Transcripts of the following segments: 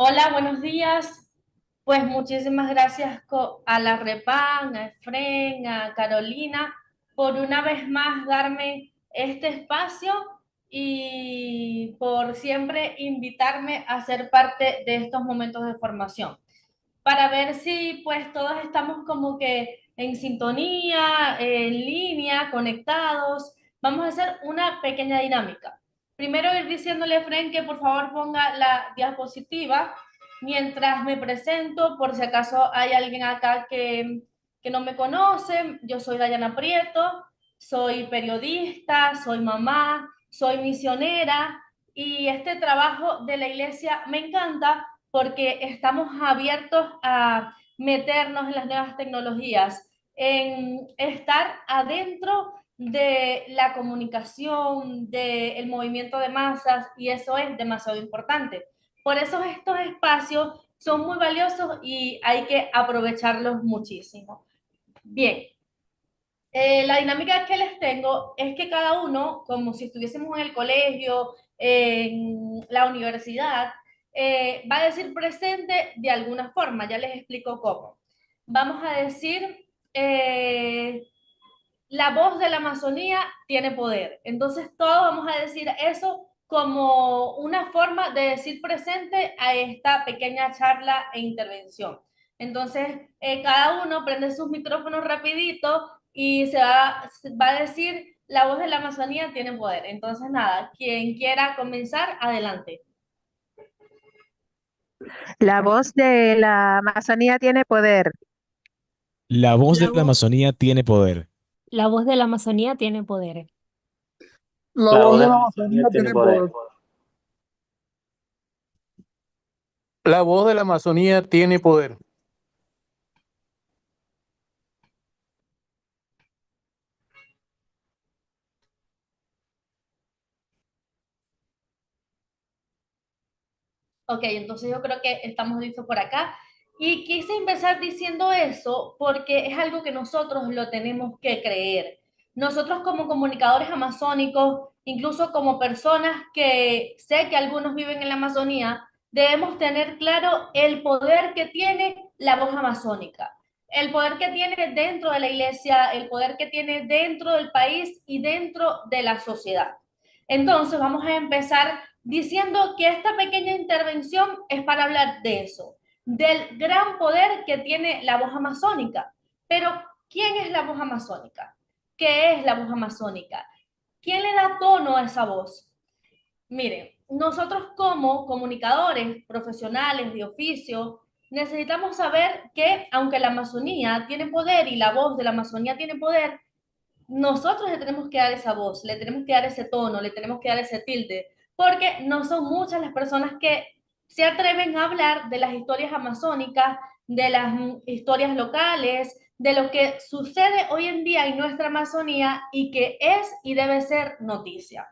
Hola, buenos días. Pues muchísimas gracias a la Repan, a Efren, a Carolina, por una vez más darme este espacio y por siempre invitarme a ser parte de estos momentos de formación, para ver si pues todos estamos como que en sintonía, en línea, conectados. Vamos a hacer una pequeña dinámica. Primero ir diciéndole a Efren que por favor ponga la diapositiva mientras me presento, por si acaso hay alguien acá que no me conoce. Yo soy Dayana Prieto, soy periodista, soy mamá, soy misionera y este trabajo de la iglesia me encanta porque estamos abiertos a meternos en las nuevas tecnologías, en estar adentro de la comunicación, del movimiento de masas, y eso es demasiado importante. Por eso estos espacios son muy valiosos y hay que aprovecharlos muchísimo. Bien, la dinámica que les tengo es que cada uno, como si estuviésemos en el colegio, en la universidad, va a decir presente de alguna forma. Ya les explico cómo. Vamos a decir, la voz de la Amazonía tiene poder. Entonces todos vamos a decir eso como una forma de decir presente a esta pequeña charla e intervención. Entonces, cada uno prende sus micrófonos rapidito y va a decir, la voz de la Amazonía tiene poder. Entonces, nada, quien quiera comenzar, adelante. La voz de la Amazonía tiene poder. La voz La de la voz, Amazonía tiene poder. La voz de la Amazonía tiene poder. la La voz voz de de la la Amazonía Amazonía tiene tiene poder. poder. La voz de la Amazonía tiene poder. Ok, entonces yo creo que estamos listos por acá. Y quise empezar diciendo eso porque es algo que nosotros lo tenemos que creer. Nosotros como comunicadores amazónicos, incluso como personas que sé que algunos viven en la Amazonía, debemos tener claro el poder que tiene la voz amazónica, el poder que tiene dentro de la iglesia, el poder que tiene dentro del país y dentro de la sociedad. Entonces vamos a empezar diciendo que esta pequeña intervención es para hablar de eso, del gran poder que tiene la voz amazónica. Pero, ¿quién es la voz amazónica? ¿Qué es la voz amazónica? ¿Quién le da tono a esa voz? Miren, nosotros como comunicadores profesionales de oficio, necesitamos saber que aunque la Amazonía tiene poder y la voz de la Amazonía tiene poder, nosotros le tenemos que dar esa voz, le tenemos que dar ese tono, le tenemos que dar ese tilde, porque no son muchas las personas que se atreven a hablar de las historias amazónicas, de las historias locales, de lo que sucede hoy en día en nuestra Amazonía y que es y debe ser noticia.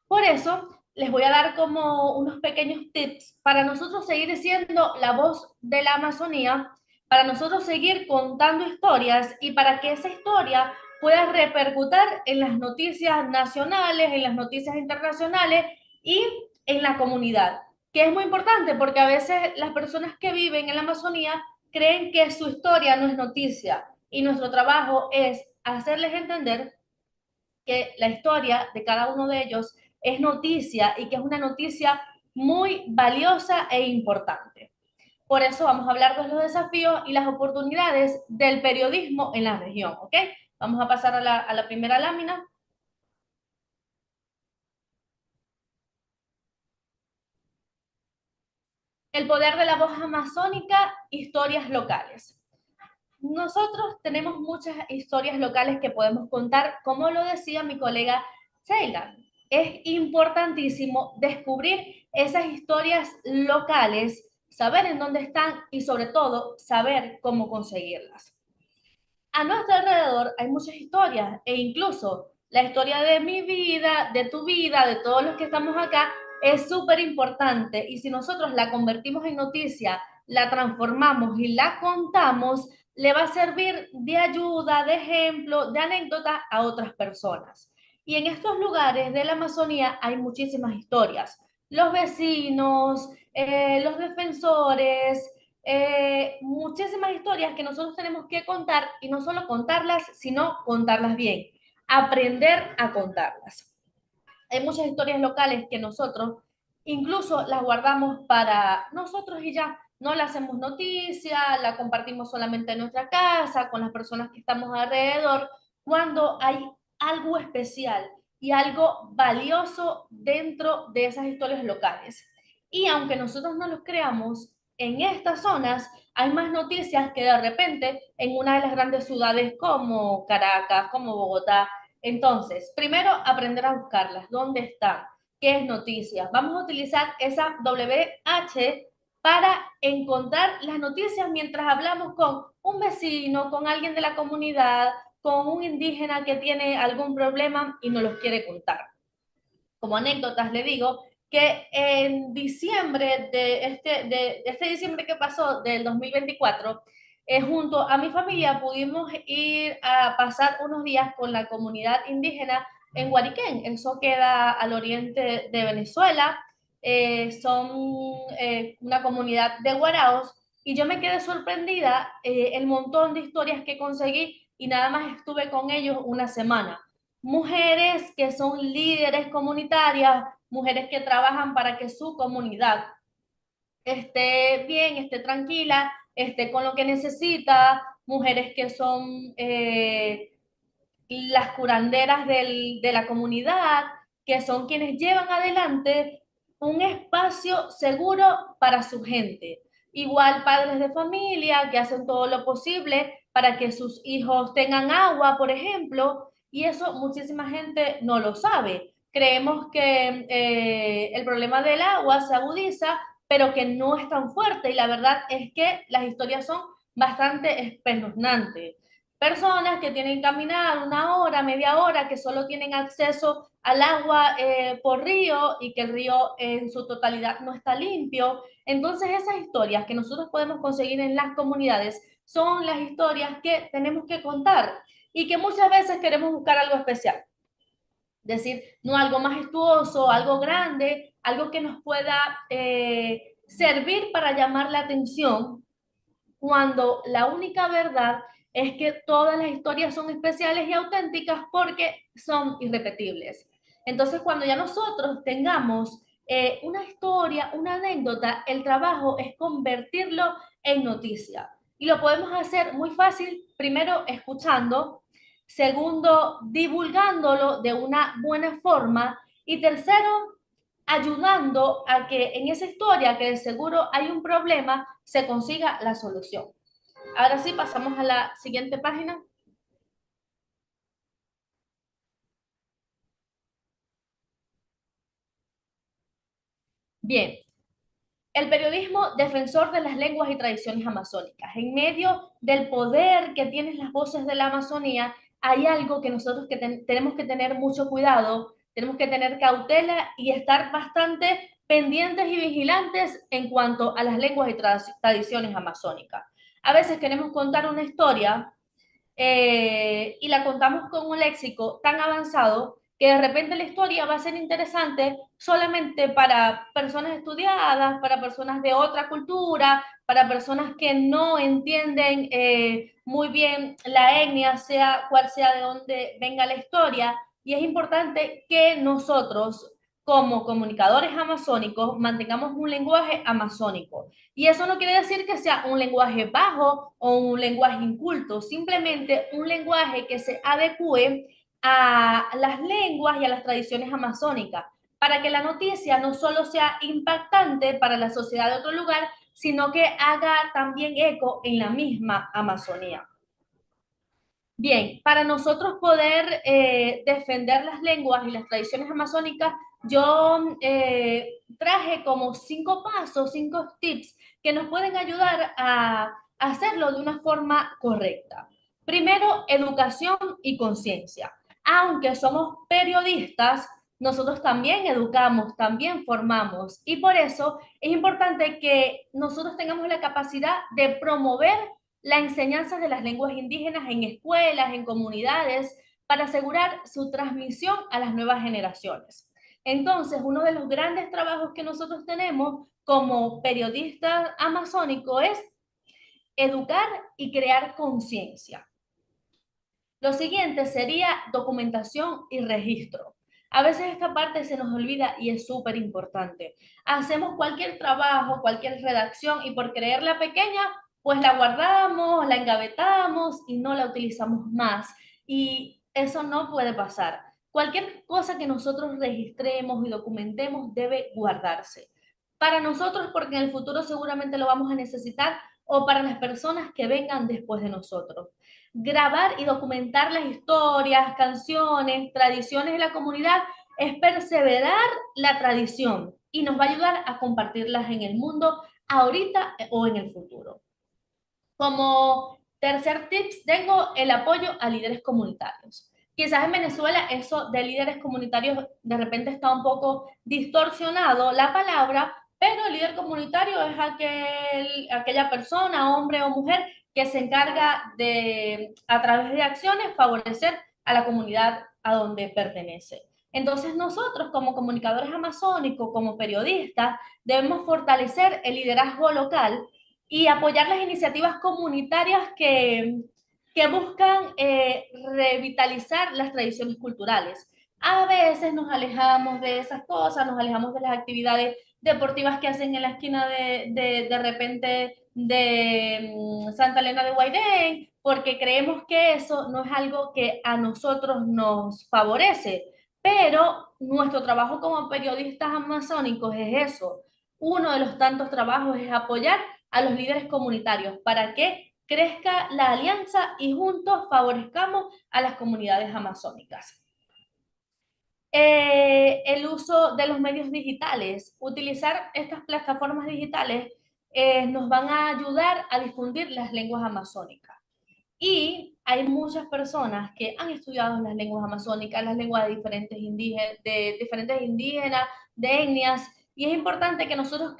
Por eso, les voy a dar como unos pequeños tips para nosotros seguir siendo la voz de la Amazonía, para nosotros seguir contando historias y para que esa historia pueda repercutir en las noticias nacionales, en las noticias internacionales y en la comunidad, que es muy importante porque a veces las personas que viven en la Amazonía creen que su historia no es noticia y nuestro trabajo es hacerles entender que la historia de cada uno de ellos es noticia y que es una noticia muy valiosa e importante. Por eso vamos a hablar de los desafíos y las oportunidades del periodismo en la región, ¿ok? Vamos a pasar a la primera lámina. El poder de la voz amazónica, historias locales. Nosotros tenemos muchas historias locales que podemos contar, como lo decía mi colega Sheila. Es importantísimo descubrir esas historias locales, saber en dónde están y sobre todo saber cómo conseguirlas. A nuestro alrededor hay muchas historias e incluso la historia de mi vida, de tu vida, de todos los que estamos acá, es súper importante y si nosotros la convertimos en noticia, la transformamos y la contamos, le va a servir de ayuda, de ejemplo, de anécdota a otras personas. Y en estos lugares de la Amazonía hay muchísimas historias. los vecinos, los defensores, muchísimas historias que nosotros tenemos que contar y no solo contarlas, sino contarlas bien, aprender a contarlas. Hay muchas historias locales que nosotros incluso las guardamos para nosotros y ya, no la hacemos noticia, la compartimos solamente en nuestra casa, con las personas que estamos alrededor, cuando hay algo especial y algo valioso dentro de esas historias locales. Y aunque nosotros no los creamos, en estas zonas hay más noticias que de repente en una de las grandes ciudades como Caracas, como Bogotá. Entonces, primero aprender a buscarlas. ¿Dónde están? ¿Qué es noticias? Vamos a utilizar esa WH para encontrar las noticias mientras hablamos con un vecino, con alguien de la comunidad, con un indígena que tiene algún problema y nos los quiere contar. Como anécdotas le digo que en diciembre de este diciembre que pasó, del 2024, junto a mi familia pudimos ir a pasar unos días con la comunidad indígena en Guariquén. Eso queda al oriente de Venezuela. Son una comunidad de guaraos y yo me quedé sorprendida el montón de historias que conseguí y nada más estuve con ellos una semana. Mujeres que son líderes comunitarias, mujeres que trabajan para que su comunidad esté bien, esté tranquila, esté con lo que necesita, mujeres que son las curanderas de la comunidad, que son quienes llevan adelante un espacio seguro para su gente. Igual padres de familia que hacen todo lo posible para que sus hijos tengan agua, por ejemplo, y eso muchísima gente no lo sabe. Creemos que el problema del agua se agudiza, pero que no es tan fuerte, y la verdad es que las historias son bastante espeluznantes. Personas que tienen que caminar una hora, media hora, que solo tienen acceso al agua por río y que el río en su totalidad no está limpio. Entonces esas historias que nosotros podemos conseguir en las comunidades son las historias que tenemos que contar y que muchas veces queremos buscar algo especial. Es decir, no algo majestuoso, algo grande, algo que nos pueda servir para llamar la atención, cuando la única verdad es que todas las historias son especiales y auténticas porque son irrepetibles. Entonces, cuando ya nosotros tengamos una historia, una anécdota, el trabajo es convertirlo en noticia. Y lo podemos hacer muy fácil, primero escuchando, segundo divulgándolo de una buena forma y tercero ayudando a que en esa historia que de seguro hay un problema, se consiga la solución. Ahora sí, pasamos a la siguiente página. Bien, el periodismo defensor de las lenguas y tradiciones amazónicas. En medio del poder que tienen las voces de la Amazonía, hay algo que nosotros tenemos que tener mucho cuidado, tenemos que tener cautela y estar bastante pendientes y vigilantes en cuanto a las lenguas y tradiciones amazónicas. A veces queremos contar una historia y la contamos con un léxico tan avanzado que de repente la historia va a ser interesante solamente para personas estudiadas, para personas de otra cultura, para personas que no entienden muy bien la etnia, sea cual sea de dónde venga la historia. Y es importante que nosotros, como comunicadores amazónicos, mantengamos un lenguaje amazónico. Y eso no quiere decir que sea un lenguaje bajo o un lenguaje inculto, simplemente un lenguaje que se adecue a las lenguas y a las tradiciones amazónicas, para que la noticia no solo sea impactante para la sociedad de otro lugar, sino que haga también eco en la misma Amazonía. Bien, para nosotros poder defender las lenguas y las tradiciones amazónicas, yo traje como 5 pasos, 5 tips que nos pueden ayudar a hacerlo de una forma correcta. Primero, educación y conciencia. Aunque somos periodistas, nosotros también educamos, también formamos y por eso es importante que nosotros tengamos la capacidad de promover la enseñanza de las lenguas indígenas en escuelas, en comunidades, para asegurar su transmisión a las nuevas generaciones. Entonces, uno de los grandes trabajos que nosotros tenemos como periodistas amazónicos es educar y crear conciencia. Lo siguiente sería documentación y registro. A veces esta parte se nos olvida y es súper importante. Hacemos cualquier trabajo, cualquier redacción y por creerla pequeña, pues la guardamos, la engavetamos y no la utilizamos más. Y eso no puede pasar. Cualquier cosa que nosotros registremos y documentemos debe guardarse. Para nosotros, porque en el futuro seguramente lo vamos a necesitar, o para las personas que vengan después de nosotros. Grabar y documentar las historias, canciones, tradiciones de la comunidad es perseverar la tradición y nos va a ayudar a compartirlas en el mundo ahorita o en el futuro. Como tercer tips, tengo el apoyo a líderes comunitarios. Quizás en Venezuela eso de líderes comunitarios de repente está un poco distorsionado la palabra, pero el líder comunitario es aquella persona, hombre o mujer, que se encarga de, a través de acciones, favorecer a la comunidad a donde pertenece. Entonces nosotros como comunicadores amazónicos, como periodistas, debemos fortalecer el liderazgo local y apoyar las iniciativas comunitarias que buscan revitalizar las tradiciones culturales. A veces nos alejamos de esas cosas, nos alejamos de las actividades deportivas que hacen en la esquina de repente de Santa Elena de Guairén, porque creemos que eso no es algo que a nosotros nos favorece, pero nuestro trabajo como periodistas amazónicos es eso. Uno de los tantos trabajos es apoyar a los líderes comunitarios para que crezca la alianza y juntos favorezcamos a las comunidades amazónicas. El uso de los medios digitales. Utilizar estas plataformas digitales nos van a ayudar a difundir las lenguas amazónicas. Y hay muchas personas que han estudiado las lenguas amazónicas, las lenguas de diferentes indígenas, de etnias, y es importante que nosotros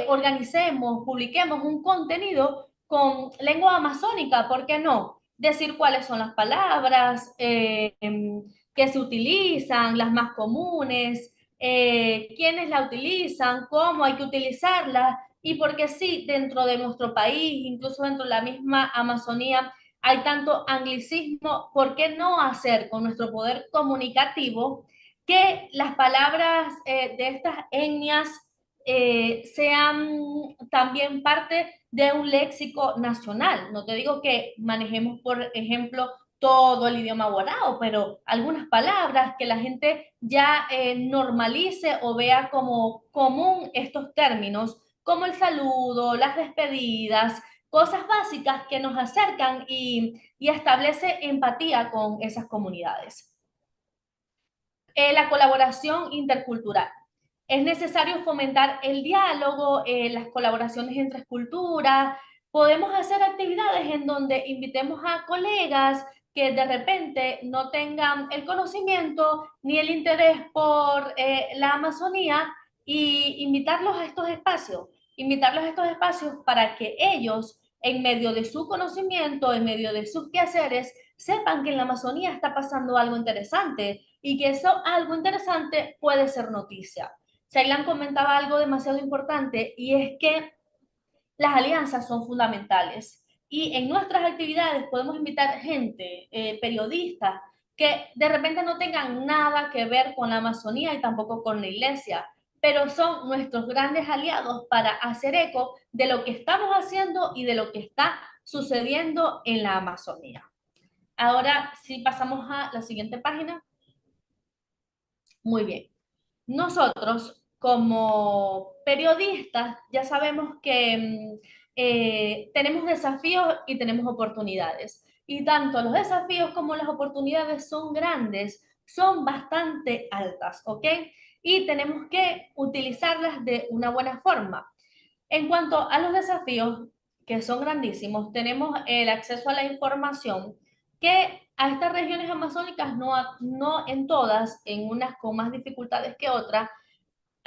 organicemos, publiquemos un contenido con lengua amazónica, ¿por qué no? Decir cuáles son las palabras que se utilizan, las más comunes, quiénes la utilizan, cómo hay que utilizarla, y porque sí, dentro de nuestro país, incluso dentro de la misma Amazonía, hay tanto anglicismo, ¿por qué no hacer con nuestro poder comunicativo que las palabras de estas etnias sean también parte de un léxico nacional? No te digo que manejemos, por ejemplo, todo el idioma guarao, pero algunas palabras que la gente ya normalice o vea como común estos términos, como el saludo, las despedidas, cosas básicas que nos acercan y establece empatía con esas comunidades. La colaboración intercultural. Es necesario fomentar el diálogo, las colaboraciones entre culturas. Podemos hacer actividades en donde invitemos a colegas que de repente no tengan el conocimiento ni el interés por la Amazonía y invitarlos a estos espacios para que ellos, en medio de su conocimiento, en medio de sus quehaceres, sepan que en la Amazonía está pasando algo interesante y que eso algo interesante puede ser noticia. Shailan comentaba algo demasiado importante y es que las alianzas son fundamentales. Y en nuestras actividades podemos invitar gente, periodistas, que de repente no tengan nada que ver con la Amazonía y tampoco con la iglesia, pero son nuestros grandes aliados para hacer eco de lo que estamos haciendo y de lo que está sucediendo en la Amazonía. Ahora, si pasamos a la siguiente página. Muy bien. Nosotros, como periodistas, ya sabemos que tenemos desafíos y tenemos oportunidades. Y tanto los desafíos como las oportunidades son grandes, son bastante altas, ¿ok? Y tenemos que utilizarlas de una buena forma. En cuanto a los desafíos, que son grandísimos, tenemos el acceso a la información, que a estas regiones amazónicas, no en todas, en unas con más dificultades que otras,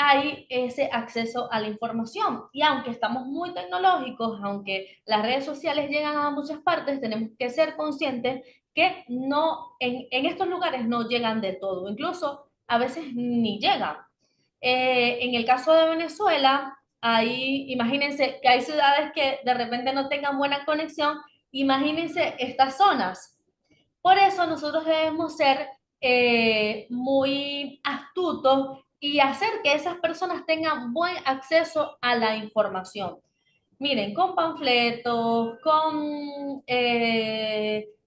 hay ese acceso a la información. Y aunque estamos muy tecnológicos, aunque las redes sociales llegan a muchas partes, tenemos que ser conscientes que no, en estos lugares no llegan de todo. Incluso a veces ni llegan. En el caso de Venezuela, ahí imagínense que hay ciudades que de repente no tengan buena conexión, imagínense estas zonas. Por eso nosotros debemos ser muy astutos y hacer que esas personas tengan buen acceso a la información. Miren, con panfletos, con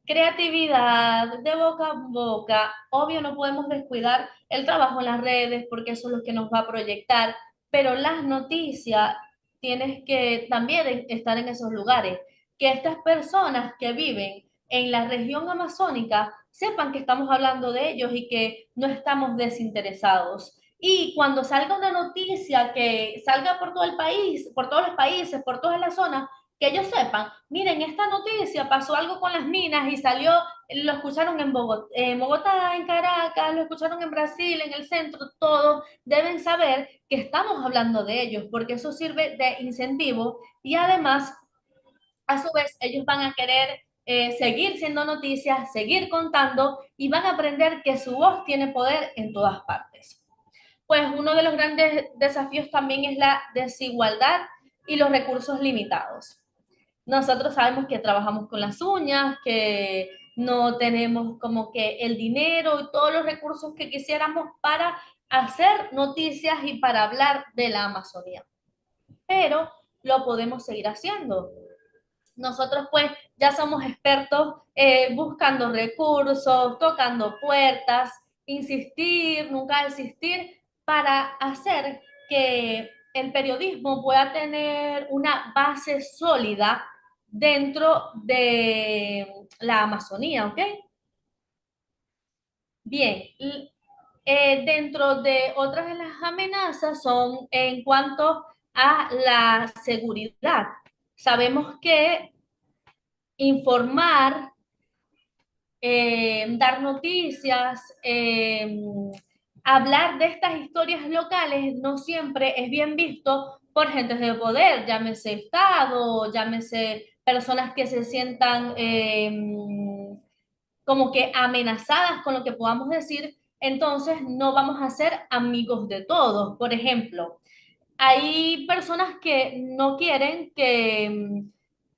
creatividad, de boca a boca. Obvio, no podemos descuidar el trabajo en las redes porque eso es lo que nos va a proyectar, pero las noticias tienes que también estar en esos lugares. Que estas personas que viven en la región amazónica sepan que estamos hablando de ellos y que no estamos desinteresados. Y cuando salga una noticia que salga por todo el país, por todos los países, por todas las zonas, que ellos sepan, miren, esta noticia pasó algo con las minas y salió, lo escucharon en Bogotá, en Caracas, lo escucharon en Brasil, en el centro, todos deben saber que estamos hablando de ellos, porque eso sirve de incentivo y además, a su vez, ellos van a querer seguir siendo noticias, seguir contando y van a aprender que su voz tiene poder en todas partes. Pues uno de los grandes desafíos también es la desigualdad y los recursos limitados. Nosotros sabemos que trabajamos con las uñas, que no tenemos como que el dinero y todos los recursos que quisiéramos para hacer noticias y para hablar de la Amazonía. Pero lo podemos seguir haciendo. Nosotros pues ya somos expertos buscando recursos, tocando puertas, insistir, nunca desistir, para hacer que el periodismo pueda tener una base sólida dentro de la Amazonía, ¿ok? Bien, dentro de otras de las amenazas son en cuanto a la seguridad. Sabemos que informar, dar noticias, hablar de estas historias locales no siempre es bien visto por gentes de poder, llámese Estado, llámese personas que se sientan como que amenazadas con lo que podamos decir, entonces no vamos a ser amigos de todos. Por ejemplo, hay personas que no quieren que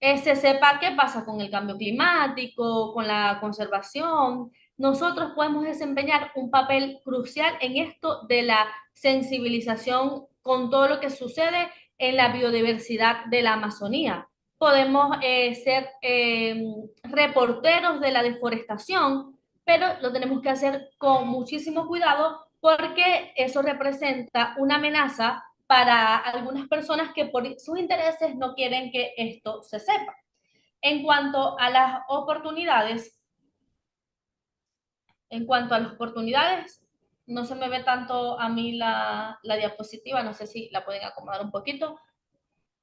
se sepa qué pasa con el cambio climático, con la conservación. Nosotros podemos desempeñar un papel crucial en esto de la sensibilización con todo lo que sucede en la biodiversidad de la Amazonía. Podemos ser reporteros de la deforestación, pero lo tenemos que hacer con muchísimo cuidado porque eso representa una amenaza para algunas personas que por sus intereses no quieren que esto se sepa. En cuanto a las oportunidades, no se me ve tanto a mí la diapositiva, no sé si la pueden acomodar un poquito,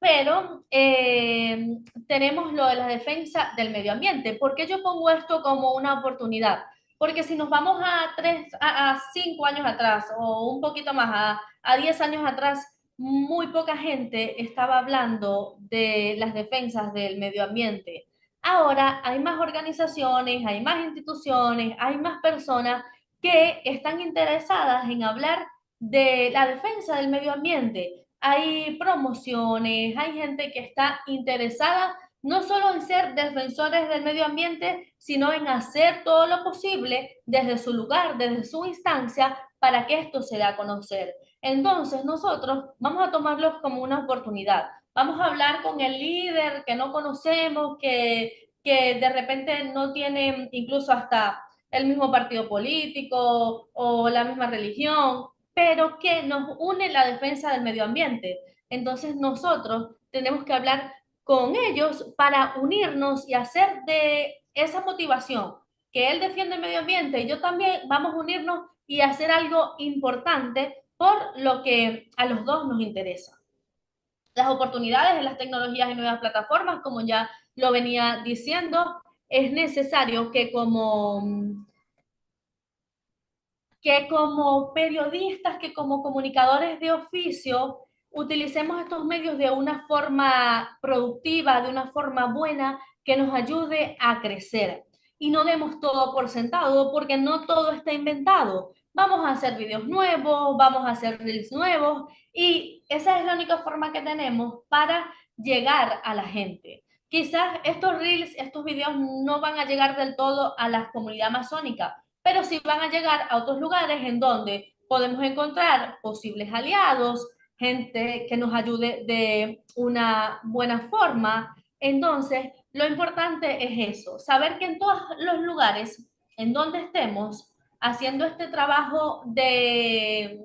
pero tenemos lo de la defensa del medio ambiente. ¿Por qué yo pongo esto como una oportunidad? Porque si nos vamos a 5 años atrás o un poquito más, a 10 años atrás, muy poca gente estaba hablando de las defensas del medio ambiente. Ahora hay más organizaciones, hay más instituciones, hay más personas que están interesadas en hablar de la defensa del medio ambiente. Hay promociones, hay gente que está interesada no solo en ser defensores del medio ambiente, sino en hacer todo lo posible desde su lugar, desde su instancia, para que esto se dé a conocer. Entonces, nosotros vamos a tomarlo como una oportunidad. Vamos a hablar con el líder que no conocemos, que de repente no tiene incluso hasta el mismo partido político o la misma religión, pero que nos une la defensa del medio ambiente. Entonces nosotros tenemos que hablar con ellos para unirnos y hacer de esa motivación que él defiende el medio ambiente y yo también vamos a unirnos y hacer algo importante por lo que a los dos nos interesa. Las oportunidades en las tecnologías y nuevas plataformas, como ya lo venía diciendo, es necesario que como periodistas, que como comunicadores de oficio, utilicemos estos medios de una forma productiva, de una forma buena, que nos ayude a crecer. Y no demos todo por sentado, porque no todo está inventado. vamos a hacer videos nuevos, vamos a hacer reels nuevos y esa es la única forma que tenemos para llegar a la gente. Quizás estos reels, estos videos no van a llegar del todo a la comunidad amazónica, pero sí van a llegar a otros lugares en donde podemos encontrar posibles aliados, gente que nos ayude de una buena forma. Entonces, lo importante es eso, saber que en todos los lugares en donde estemos haciendo este trabajo de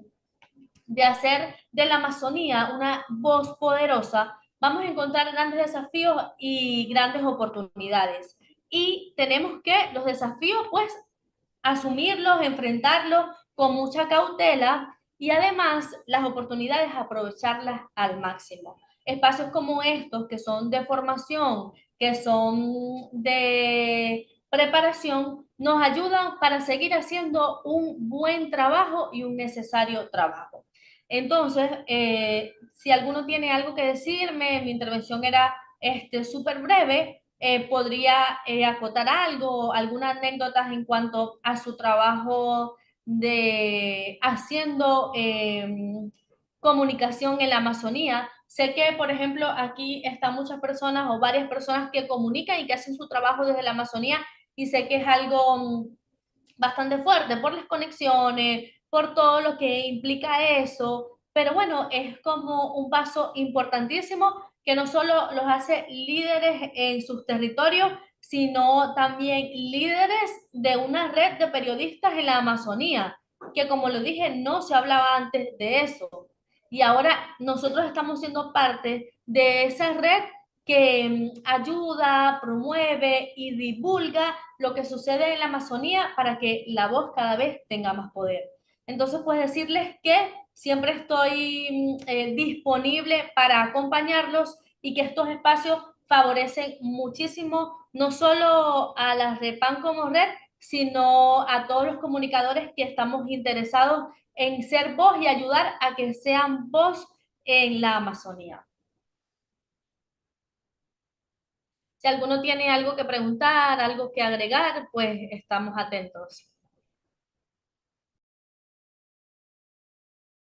hacer de la Amazonía una voz poderosa, vamos a encontrar grandes desafíos y grandes oportunidades. Y tenemos que los desafíos, pues, asumirlos, enfrentarlos con mucha cautela y además las oportunidades aprovecharlas al máximo. Espacios como estos que son de formación, que son de preparación, nos ayudan para seguir haciendo un buen trabajo y un necesario trabajo. Entonces, si alguno tiene algo que decirme, mi intervención era súper breve, podría acotar algo, algunas anécdotas en cuanto a su trabajo de haciendo comunicación en la Amazonía. Sé que, por ejemplo, aquí están muchas personas o varias personas que comunican y que hacen su trabajo desde la Amazonía y sé que es algo bastante fuerte por las conexiones, por todo lo que implica eso, pero bueno, es como un paso importantísimo que no solo los hace líderes en sus territorios, sino también líderes de una red de periodistas en la Amazonía, que como lo dije, no se hablaba antes de eso. Y ahora nosotros estamos siendo parte de esa red que ayuda, promueve y divulga lo que sucede en la Amazonía para que la voz cada vez tenga más poder. Entonces, pues decirles que siempre estoy disponible para acompañarlos y que estos espacios favorecen muchísimo no solo a la Repan como red, sino a todos los comunicadores que estamos interesados en ser voz y ayudar a que sean voz en la Amazonía. Si alguno tiene algo que preguntar, algo que agregar, pues estamos atentos.